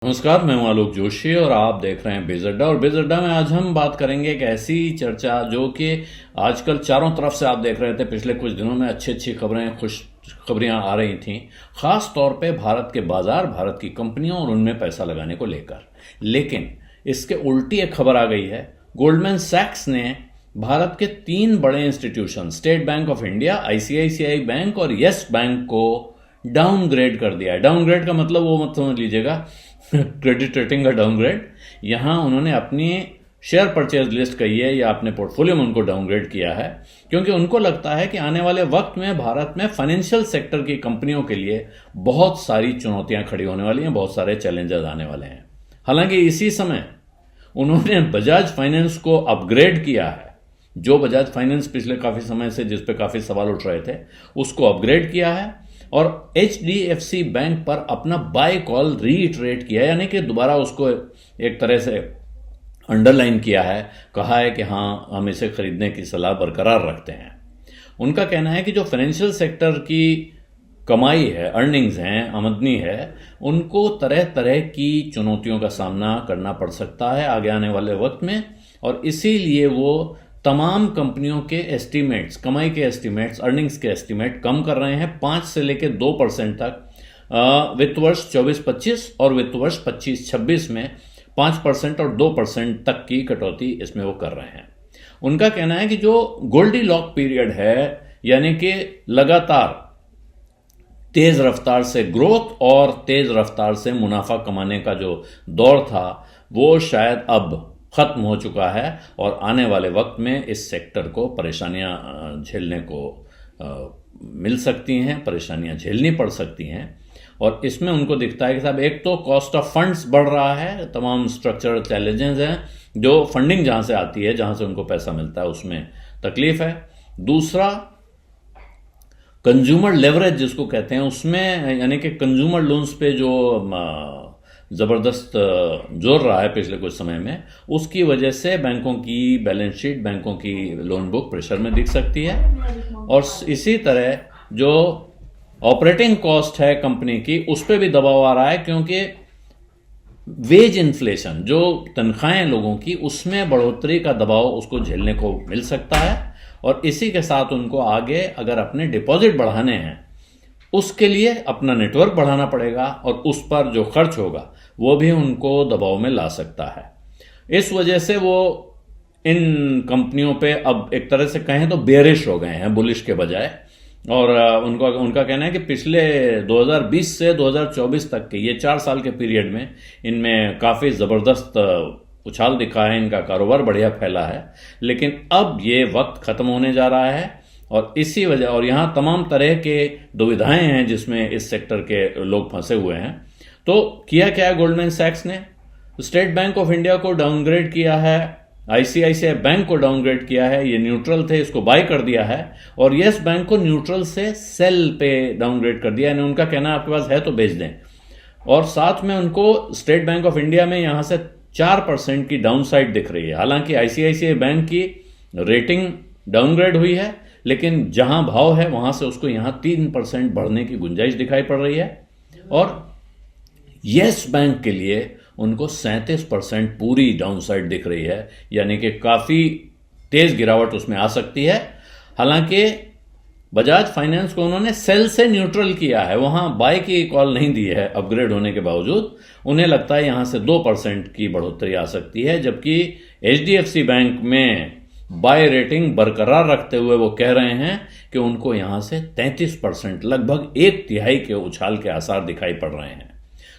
नमस्कार, मैं हूं आलोक जोशी और आप देख रहे हैं बेजड्डा। और बेजड्डा में आज हम बात करेंगे एक ऐसी चर्चा जो कि आजकल चारों तरफ से आप देख रहे थे। पिछले कुछ दिनों में अच्छी अच्छी खबरें, खुश खबरियां आ रही थीं, खास तौर पे भारत के बाजार, भारत की कंपनियों और उनमें पैसा लगाने को लेकर। लेकिन इसके उल्टी एक खबर आ गई है। गोल्डमैन सैक्स ने भारत के 3 बड़े institution, state bank of India, ICICI bank और येस बैंक को डाउनग्रेड कर दिया है। डाउनग्रेड का मतलब वो मत समझ लीजिएगा क्रेडिट रेटिंग का डाउनग्रेड। यहां उन्होंने अपनी शेयर परचेज लिस्ट कही है या अपने पोर्टफोलियो में उनको डाउनग्रेड किया है, क्योंकि उनको लगता है कि आने वाले वक्त में भारत में फाइनेंशियल सेक्टर की कंपनियों के लिए बहुत सारी चुनौतियां खड़ी होने वाली हैं, बहुत सारे चैलेंजेस आने वाले हैं। हालांकि इसी समय उन्होंने बजाज फाइनेंस को अपग्रेड किया है। जो बजाज फाइनेंस पिछले काफी समय से जिस पे काफी सवाल उठ रहे थे, उसको अपग्रेड किया है और एचडीएफसी बैंक पर अपना बाय कॉल रीइटरेट किया है, यानी कि दोबारा उसको एक तरह से अंडरलाइन किया है, कहा है कि हाँ, हम इसे खरीदने की सलाह बरकरार रखते हैं। उनका कहना है कि जो फाइनेंशियल सेक्टर की कमाई है, अर्निंग्स हैं, आमदनी है, उनको तरह तरह की चुनौतियों का सामना करना पड़ सकता है आगे आने वाले वक्त में, और इसीलिए वो तमाम कंपनियों के एस्टीमेट्स, कमाई के एस्टीमेट्स, अर्निंग्स के एस्टीमेट कम कर रहे हैं 5 से लेकर 2% तक। वित्त वर्ष 24-25 और वित्त वर्ष 25-26 में 5% और 2% तक की कटौती इसमें वो कर रहे हैं। उनका कहना है कि जो गोल्डी लॉक पीरियड है, यानी कि लगातार तेज रफ्तार से ग्रोथ और तेज रफ्तार से मुनाफा कमाने का जो दौर था, वो शायद अब खत्म हो चुका है और आने वाले वक्त में इस सेक्टर को परेशानियां झेलने को मिल सकती हैं, परेशानियां झेलनी पड़ सकती हैं। और इसमें उनको दिखता है कि साहब, एक तो कॉस्ट ऑफ फंड्स बढ़ रहा है, तमाम स्ट्रक्चरल चैलेंजेस हैं, जो फंडिंग जहां से आती है, जहां से उनको पैसा मिलता है, उसमें तकलीफ है। दूसरा, कंज्यूमर लेवरेज जिसको कहते हैं, उसमें यानी कि कंज्यूमर लोन्स पे जो जबरदस्त जोर रहा है पिछले कुछ समय में, उसकी वजह से बैंकों की बैलेंस शीट, बैंकों की लोन बुक प्रेशर में दिख सकती है। और इसी तरह जो ऑपरेटिंग कॉस्ट है कंपनी की, उस पर भी दबाव आ रहा है, क्योंकि वेज इन्फ्लेशन, जो तनख्वाहें लोगों की, उसमें बढ़ोतरी का दबाव उसको झेलने को मिल सकता है। और इसी के साथ उनको आगे अगर अपने डिपॉजिट बढ़ाने हैं, उसके लिए अपना नेटवर्क बढ़ाना पड़ेगा और उस पर जो खर्च होगा वो भी उनको दबाव में ला सकता है। इस वजह से वो इन कंपनियों पे अब एक तरह से कहें तो बेरिश हो गए हैं, बुलिश के बजाय। और उनका कहना है कि पिछले 2020 से 2024 तक के ये 4 साल के पीरियड में इनमें काफी जबरदस्त उछाल दिखा है, इनका कारोबार बढ़िया फैला है। लेकिन अब ये वक्त खत्म होने जा रहा है और इसी वजह, और यहां तमाम तरह के दुविधाएं हैं जिसमें इस सेक्टर के लोग फंसे हुए हैं। तो किया क्या है गोल्डमैन सैक्स ने? स्टेट बैंक ऑफ इंडिया को डाउनग्रेड किया है, आईसीआईसीआई बैंक को डाउनग्रेड किया है, ये न्यूट्रल थे, इसको बाय कर दिया है। और येस बैंक को न्यूट्रल से सेल पे डाउनग्रेड कर दिया, यानी उनका कहना आपके पास है तो बेच दें। और साथ में उनको स्टेट बैंक ऑफ इंडिया में यहां से 4% की डाउनसाइड दिख रही है। हालांकि आईसीआईसीआई बैंक की रेटिंग डाउनग्रेड हुई है, लेकिन जहां भाव है वहां से उसको यहां 3% बढ़ने की गुंजाइश दिखाई पड़ रही है। और येस बैंक के लिए उनको 37% पूरी डाउनसाइड दिख रही है, यानी कि काफी तेज गिरावट उसमें आ सकती है। हालांकि बजाज फाइनेंस को उन्होंने सेल से न्यूट्रल किया है, वहां बाय की कॉल नहीं दी है अपग्रेड होने के बावजूद। उन्हें लगता है यहां से 2% की बढ़ोतरी आ सकती है, जबकि एचडीएफसी बैंक में बाय रेटिंग बरकरार रखते हुए वो कह रहे हैं कि उनको यहां से 33%, लगभग 1/3 के उछाल के आसार दिखाई पड़ रहे हैं।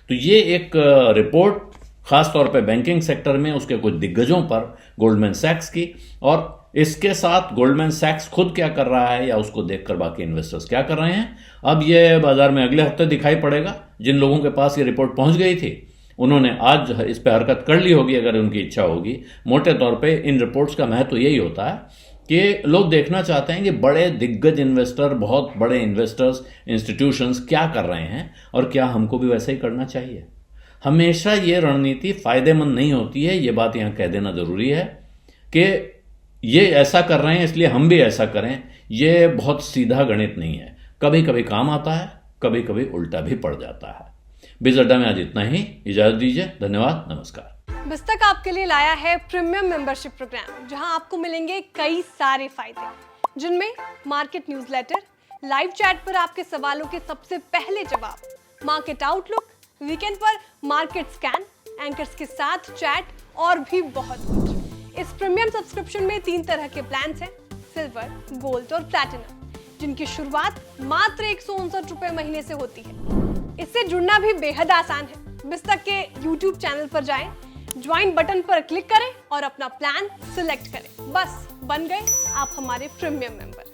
तो ये एक रिपोर्ट खासतौर पे बैंकिंग सेक्टर में उसके कुछ दिग्गजों पर गोल्डमैन सैक्स की, और इसके साथ गोल्डमैन सैक्स खुद क्या कर रहा है या उसको देखकर बाकी इन्वेस्टर्स क्या कर रहे हैं, अब ये बाजार में अगले हफ्ते दिखाई पड़ेगा। जिन लोगों के पास ये रिपोर्ट पहुंच गई थी, उन्होंने आज इस पर हरकत कर ली होगी अगर उनकी इच्छा होगी। मोटे तौर पे इन रिपोर्ट्स का महत्व यही होता है कि लोग देखना चाहते हैं कि बड़े दिग्गज इन्वेस्टर, बहुत बड़े इन्वेस्टर्स, इंस्टीट्यूशंस क्या कर रहे हैं और क्या हमको भी वैसे ही करना चाहिए। हमेशा ये रणनीति फायदेमंद नहीं होती है, ये बात यहां कह देना जरूरी है कि ये ऐसा कर रहे हैं इसलिए हम भी ऐसा करें। ये बहुत सीधा गणित नहीं है, कभी कभी काम आता है, कभी कभी उल्टा भी पड़ जाता है। बिज अड्डा में आज इतना ही, इजाजत दीजिए, धन्यवाद, नमस्कार। बिस्तक आपके लिए लाया है प्रीमियम मेंबरशिप प्रोग्राम, जहां आपको मिलेंगे कई सारे फायदे, जिनमें मार्केट न्यूज़लेटर, लाइव चैट पर आपके सवालों के सबसे पहले जवाब, मार्केट आउटलुक, वीकेंड पर मार्केट स्कैन, एंकर्स के साथ चैट और भी बहुत कुछ। इस प्रीमियम सब्सक्रिप्शन में 3 तरह के प्लान्स हैं, सिल्वर, गोल्ड और प्लैटिनम, जिनकी शुरुआत मात्र 159 रुपए महीने से होती है। इससे जुड़ना भी बेहद आसान है। बिस्तक के YouTube चैनल पर जाएं, ज्वाइन बटन पर क्लिक करें और अपना प्लान सिलेक्ट करें। बस बन गए आप हमारे प्रीमियम मेंबर।